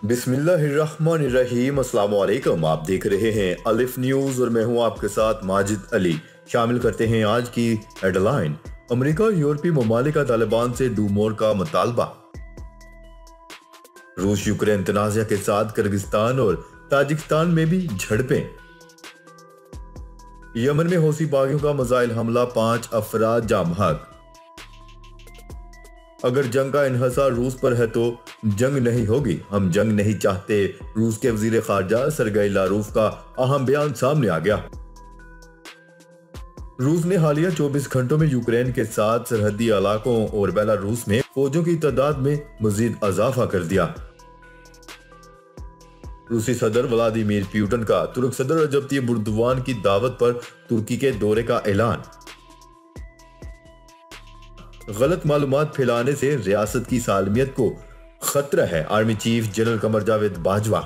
बिस्मिल्लाहिर्रहमानिर्रहीम। अस्सलाम वालेकुम। आप देख रहे हैं अलिफ न्यूज और मैं हूं आपके साथ माजिद अली। शामिल करते हैं आज की हेडलाइन। अमेरिका और यूरोपीय ममालिक का तालिबान से डू मोर का मुतालबा। रूस यूक्रेन तनाज़ा के साथ किर्गिस्तान और ताजिकिस्तान में भी झड़पें। यमन में हौसी बागियों का मिसाइल हमला, 5 अफराद जाम हक। अगर जंग का इन्हिसार रूस पर है तो जंग नहीं होगी, हम जंग नहीं चाहते। रूस के वजीर खारजा सरगई लारूफ का अहम बयान सामने आ गया। रूस ने हालिया 24 घंटों में यूक्रेन के साथ सरहदी इलाकों और बेलारूस में फौजों की तादाद में मजीद इजाफा कर दिया। रूसी सदर व्लादिमीर पुतिन का तुर्क सदर रजब तय्यिप एर्दोगान की दावत पर तुर्की के दौरे का ऐलान। गलत मालूमात फैलाने से रियासत की सालमियत को खतरा है, army chief general Qamar Javed Bajwa.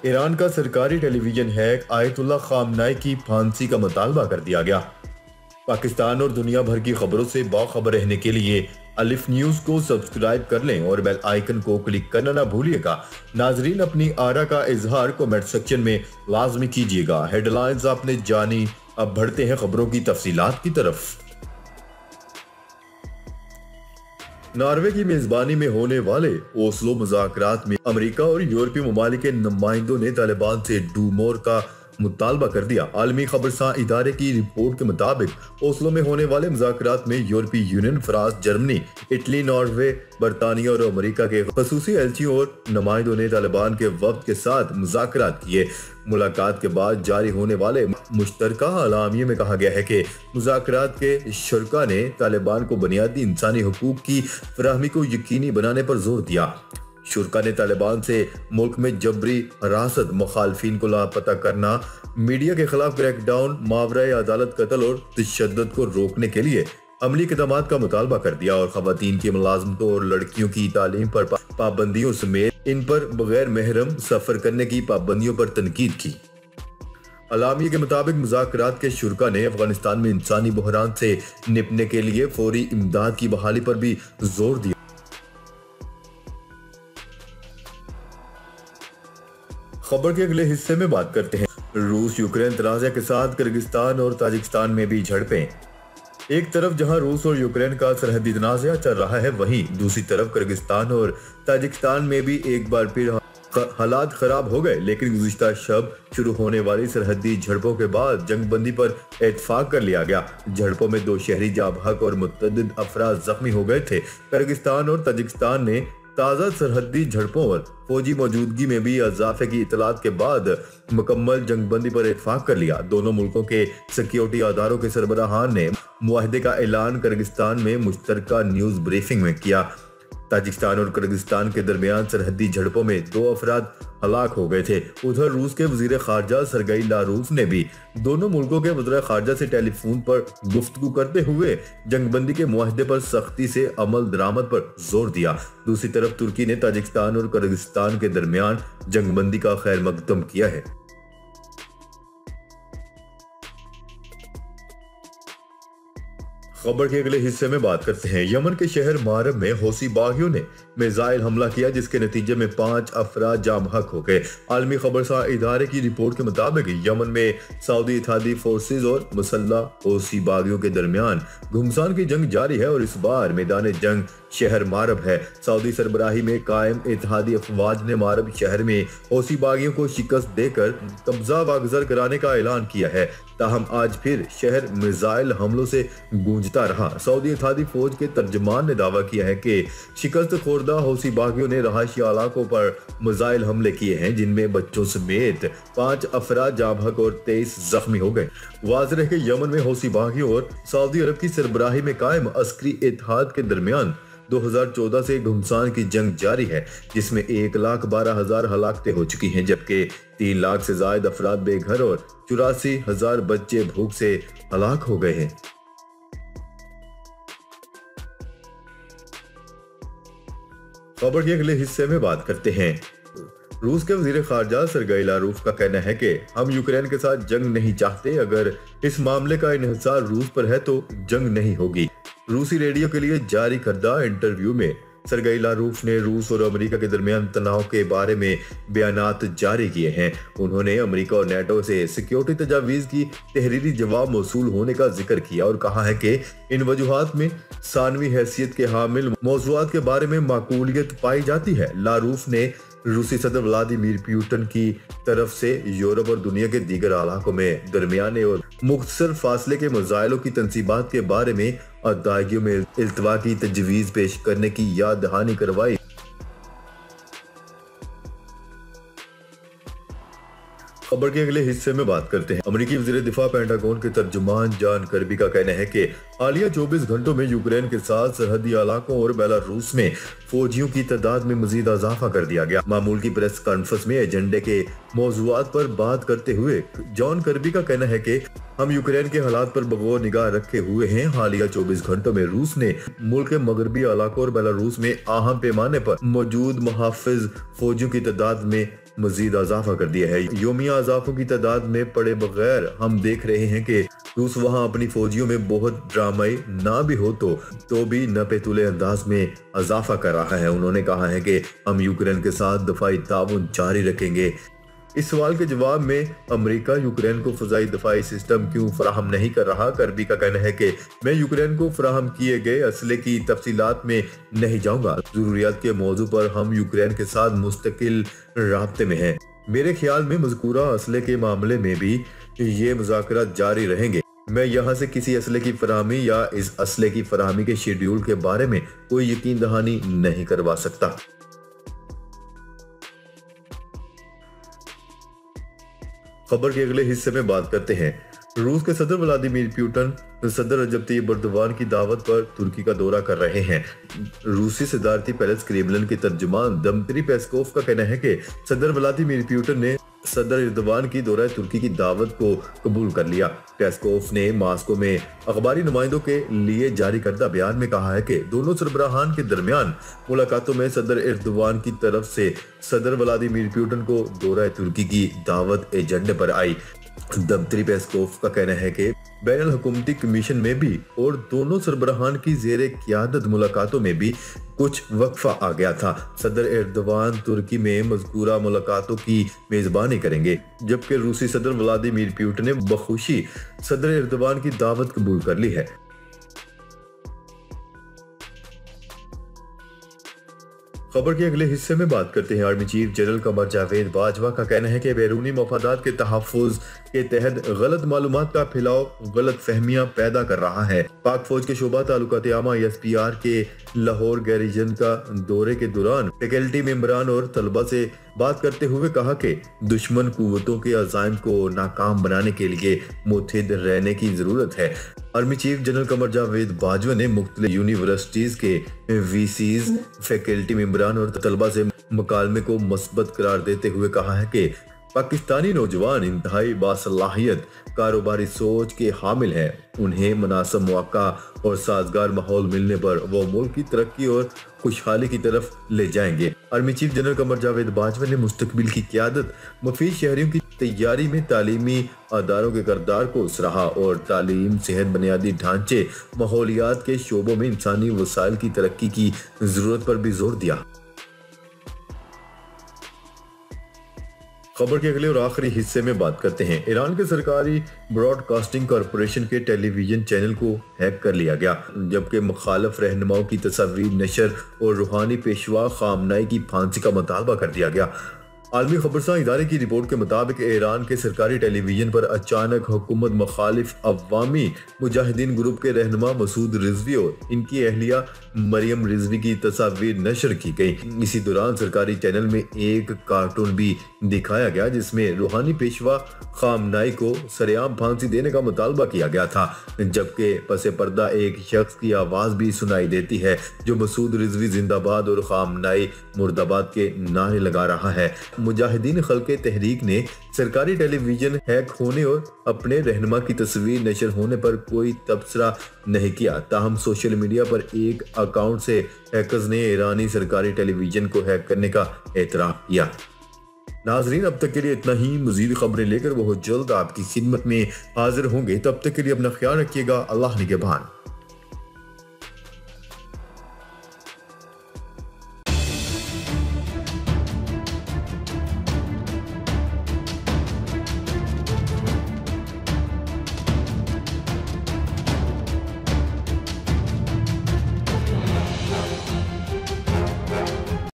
Iran का सरकारी टेलीविजन हैक, आयतुल्लाह खामनाई की फांसी का मुतालबा कर दिया गया। पाकिस्तान और दुनिया भर की खबरों से बाखबर रहने के लिए अलिफ न्यूज को सब्सक्राइब कर लें और बेल आइकन को क्लिक करना ना भूलिएगा। नाजरीन, अपनी आरा का इजहार कमेंट सेक्शन में लाजमी कीजिएगा। हेडलाइंस आपने जानी, अब बढ़ते हैं खबरों की तफसीलात की तरफ। नॉर्वे की मेजबानी में होने वाले ओस्लो मुज़ाकरात में अमेरिका और यूरोपीय ममालिक के नुमाइंदों ने तालिबान से डू मोर का मुतालबा कर दिया। आलमी खबरसां इदारे की रिपोर्ट के मुताबिक ओस्लो में होने वाले मुज़ाकरात में यूरोपीय union, France, Germany, Italy, Norway, बरतानिया और अमेरिका के खसूसी एजेंसियों और नुमाइंदों ने तालिबान के वक्त के साथ मुज़ाकरात किए। मुलाकात के बाद जारी होने वाले मुश्तरका अलामिये में कहा गया है कि मुज़ाकरात के शुरका ने तालिबान को बुनियादी इंसानी हुकूक की फराहमी को यकीनी बनाने पर जोर दिया। शुरका ने तालिबान से मुल्क में जबरी हिरासत, मुखालफिन को लापता करना, मीडिया के खिलाफ क्रैकडाउन, मावराए अदालत कत्ल और तशद्दुद को रोकने के लिए अमली इक़दामात का मुतालबा कर दिया और खवातीन की मुलाजमतों और लड़कियों की तालीम पर पाबंदियों समेत इन पर बगैर महरम सफर करने की पाबंदियों पर तनकीद की। अलामिया के मुताबिक मुज़ाकरात के शुरका ने अफगानिस्तान में इंसानी बहरान से निपटने के लिए फौरी इमदाद की बहाली पर भी जोर दिया। खबर के अगले हिस्से में बात करते हैं। रूस यूक्रेन तनाज़ा के साथ किर्गिस्तान और ताजिकिस्तान में भी झड़पें। एक तरफ जहां रूस और यूक्रेन का सरहदी तनाज़ा चल रहा है, वहीं दूसरी तरफ किर्गिस्तान और ताजिकिस्तान में भी एक बार फिर हालात खराब हो गए। लेकिन गुज़िश्ता शब शुरू होने वाली सरहदी झड़पों के बाद जंगबंदी पर इत्तेफाक कर लिया गया। झड़पों में 2 शहरी जाँ बहक और मुतअद्दिद अफराद जख्मी हो गए थे। किर्गिस्तान और ताजिकिस्तान ने ताज़ा सरहदी झड़पों और फौजी मौजूदगी में भी इजाफे की इतलात के बाद मुकम्मल जंगबंदी पर इत्तेफाक कर लिया। दोनों मुल्कों के सिक्योरिटी अदारों के सरबराहान ने मुआहदे का ऐलान किर्गिस्तान में मुश्तरका न्यूज ब्रीफिंग में किया। ताजिकिस्तान और किर्गिस्तान के दरमियान सरहदी झड़पों में 2 अफराद हलाक हो गए थे। उधर रूस के वजीर खारजा सरगई लारूफ ने भी दोनों मुल्कों के वज़ीर खारजा से टेलीफोन पर गुफ्तगू करते हुए जंगबंदी के मुआहदे पर सख्ती से अमल दरामद पर जोर दिया। दूसरी तरफ तुर्की ने ताजिकिस्तान और किर्गिस्तान के दरमियान जंगबंदी का खैर मकदम किया है। खबर के अगले हिस्से में बात करते हैं। यमन के शहर मारब में हौसी बागियों ने मिसाइल हमला किया, जिसके नतीजे में 5 अफराद जाम हक हो गए। आलमी खबरसां इदारे की रिपोर्ट के मुताबिक यमन में सऊदी इत्तेहादी फोर्सेज और मुसल्लह हौसी बागियों के दरमियान घुमसान की जंग जारी है और इस बार मैदान जंग शहर मारब है। सऊदी सरबराही में कायम इत्तेहादी अफवाज ने मारब शहर में हौसी बागियों को शिकस्त देकर कब्जा वागजर कराने का ऐलान किया है। ताहम आज फिर शहर मिसाइल हमलों से गूंजता रहा। सऊदी इत्तेहादी फौज के तर्जमान ने दावा किया है कि शिकस्त खोरदा हौसी बागियों ने रहायशी इलाकों पर मिसाइल हमले किए हैं, जिनमें बच्चों समेत 5 अफराद जाँ बहक और 23 जख्मी हो गए। वाज़ेह है कि यमन में हौसी बागियों और सऊदी अरब की सरबराही में कायम अस्करी इत्तेहाद के दरमियान 2014 से घुमसान की जंग जारी है, जिसमें 1,12,000 हलाकतें हो चुकी हैं, जबकि 3 लाख से ज्यादा अफराद बेघर और 84,000 बच्चे भूख से हलाक हो गए हैं। खबर के अगले हिस्से में बात करते हैं। रूस के वजीर खारजा सरगई लारूफ का कहना है कि हम यूक्रेन के साथ जंग नहीं चाहते। अगर इस मामले का इन्हिसार रूस पर है तो जंग नहीं होगी। रूसी रेडियो के लिए जारी करदा इंटरव्यू में सरगई लारूफ ने रूस और अमेरिका के दरमियान तनाव के बारे में बयानात जारी किए हैं। उन्होंने अमेरिका और नेटो से सिक्योरिटी तजावीज़ की तहरीरी जवाब मौसूल होने का जिक्र किया और कहा है कि इन वजूहात में सानवी हैसियत के हामिल मौज़ूआत के बारे में माकूलियत पाई जाती है। लारूफ ने रूसी सदर व्लादिमीर पुतिन की तरफ से यूरोप और दुनिया के दीगर इलाकों में दरमियाने और मुख्तसर फासले के मसाइलों की तनसीबात के बारे में अदायगियों में इल्तवा की तजवीज़ पेश करने की याद दहानी करवाई। खबर के अगले हिस्से में बात करते हैं। अमेरिकी वज़ीर दिफा पेंटागन के तर्जुमान जॉन कर्बी का कहना है कि हालिया 24 घंटों में यूक्रेन के साथ सरहदी इलाकों और बेलारूस में फौजियों की तादाद में मजीद इजाफा कर दिया गया। मामूल की प्रेस कॉन्फ्रेंस में एजेंडे के मौज़ूआत पर बात करते हुए जॉन कर्बी का कहना है कि हम यूक्रेन के हालात पर बगौर निगाह रखे हुए हैं। हालिया 24 घंटों में रूस ने मुल्क के मगरबी इलाकों और बेलारूस में अहम पैमाने पर मौजूद मुहाफिज फौजियों की तादाद में मजीद इजाफा कर दिया है। योमिया इजाफों की तादाद में पड़े बगैर हम देख रहे हैं कि रूस वहां अपनी फौजियों में बहुत ड्रामाई ना भी हो तो भी नपेतुले अंदाज में इजाफा कर रहा है। उन्होंने कहा है कि हम यूक्रेन के साथ दफाई ताउन जारी रखेंगे। इस सवाल के जवाब में अमेरिका यूक्रेन को फजाई दफाई सिस्टम क्यों फराहम नहीं कर रहा, कर्बी का कहना है कि मैं यूक्रेन को फराहम किए गए असले की तफसीलात में नहीं जाऊंगा। जरूरियात के मौजू पर हम यूक्रेन के साथ मुस्तकिल राब्ते में हैं। मेरे ख्याल में मज़कूरा असले के मामले में भी ये मुज़ाकरात जारी रहेंगे। मैं यहाँ से किसी असले की फराहमी या इस असले की फराहमी के शेड्यूल के बारे में कोई यकीन दहानी नहीं करवा सकता। खबर के अगले हिस्से में बात करते हैं। रूस के सदर व्लादिमीर पुतिन सदर रजब तैयब एर्दोगान की दावत पर तुर्की का दौरा कर रहे हैं। रूसी सदारती पैलेस क्रेमलिन के तर्जुमान दमित्री पेस्कोव का कहना है कि सदर व्लादिमीर पुतिन ने सदर एर्दोगान की दौरा तुर्की की दावत को कबूल कर लिया। पेस्कोव ने मास्को में अखबारी नुमाइंदों के लिए जारी करदा बयान में कहा है कि दोनों सरबराहान के दरमियान मुलाकातों में सदर एर्दोगान की तरफ से सदर व्लादिमीर पुतिन को दौरा तुर्की की दावत एजेंडे पर आई। दमित्री पेस्कोव का कहना है कि बैनुल हुकूमती कमीशन में भी और दोनों सरबराहान की ज़ेरे क़ियादत मुलाकातों में भी कुछ वक्फा आ गया था। सदर एर्दोगान तुर्की में मज़कूरा मुलाकातों की मेज़बानी करेंगे, जबकि रूसी सदर व्लादिमीर पुतिन ने बखुशी सदर एर्दोगान की दावत कबूल कर ली है। खबर के अगले हिस्से में बात करते हैं। Army chief general Qamar Javed Bajwa का कहना है कि बैरूनी मफादात के तहफ़्फ़ुज़ के तहत गलत मालूमात का फैलाव गलत फहमियां पैदा कर रहा है। पाक फौज के शोबा ताल्लुकात आमा SPR के लाहौर गैरिजन का दौरे के दौरान फैकल्टी मेंबरान और तलबा से बात करते हुए कहा कि दुश्मन कुव्वतों के अज़ाइम को नाकाम बनाने के लिए मुत्तहिद रहने की जरूरत है। Army chief general Qamar Javed Bajwa ने मुख्तलिफ यूनिवर्सिटीज के VCs, फैकल्टी मेंबरान और तलबा से मुकालमे को मस्बत करार देते हुए कहा है कि पाकिस्तानी नौजवान इंतहाई बासलाहियत कारोबारी सोच के हामिल हैं। उन्हें मुनासिब मौका और साजगार माहौल मिलने पर वो मुल्क की तरक्की और खुशहाली की तरफ ले जाएंगे। Army chief general Qamar Javed Bajwa ने मुस्तकबिल की क़ियादत, मुफीद शहरियों की तैयारी में तालीमी अदारों के किरदार को सराहा और तालीम, सेहत, बुनियादी ढांचे, माहौलियात के शोबों में इंसानी वसाइल की तरक्की की जरूरत पर भी जोर दिया। खबर के अगले और आखिरी हिस्से में बात करते हैं। ईरान के सरकारी ब्रॉडकास्टिंग कॉरपोरेशन के टेलीविजन चैनल को हैक कर लिया गया, जबकि मुखालिफ रहनुमाओं की तस्वीर नशर और रूहानी पेशवा खामनाई की फांसी का मुतालबा कर दिया गया। आलमी खबरसां इदारे की रिपोर्ट के मुताबिक ईरान के सरकारी टेलीविजन पर अचानक हुकूमत मुखालिफ अवामी मुजाहिदीन ग्रुप के रहनुमा मसूद रिजवी और इनकी अहलिया मरियम रिजवी की तस्वीर नशर की गई। इसी दौरान सरकारी चैनल में एक कार्टून भी दिखाया गया जिसमें रूहानी पेशवा खामनाई को सरेआम फांसी देने का मुतालबा किया गया था, जबकि पसे पर्दा एक शख्स की आवाज भी सुनाई देती है जो मसूद रिजवी जिंदाबाद और खामनाई मुर्दाबाद के नारे लगा रहा है। मुजाहिदीन खल्के तहरीक ने सरकारी टेलीविजन हैक होने और अपने रहनुमा की तस्वीर नशर होने पर कोई तबसरा नहीं किया। ताहम सोशल मीडिया पर एक अकाउंट से हैकर्स ने ईरानी सरकारी टेलीविजन को हैक करने का एतराफ किया। नाजरीन, अब तक के लिए इतना ही। मजीद खबरें लेकर बहुत जल्द आपकी खिदमत में हाजिर होंगे। तब तक के लिए अपना ख्याल रखिएगा। अल्लाह निगहबान।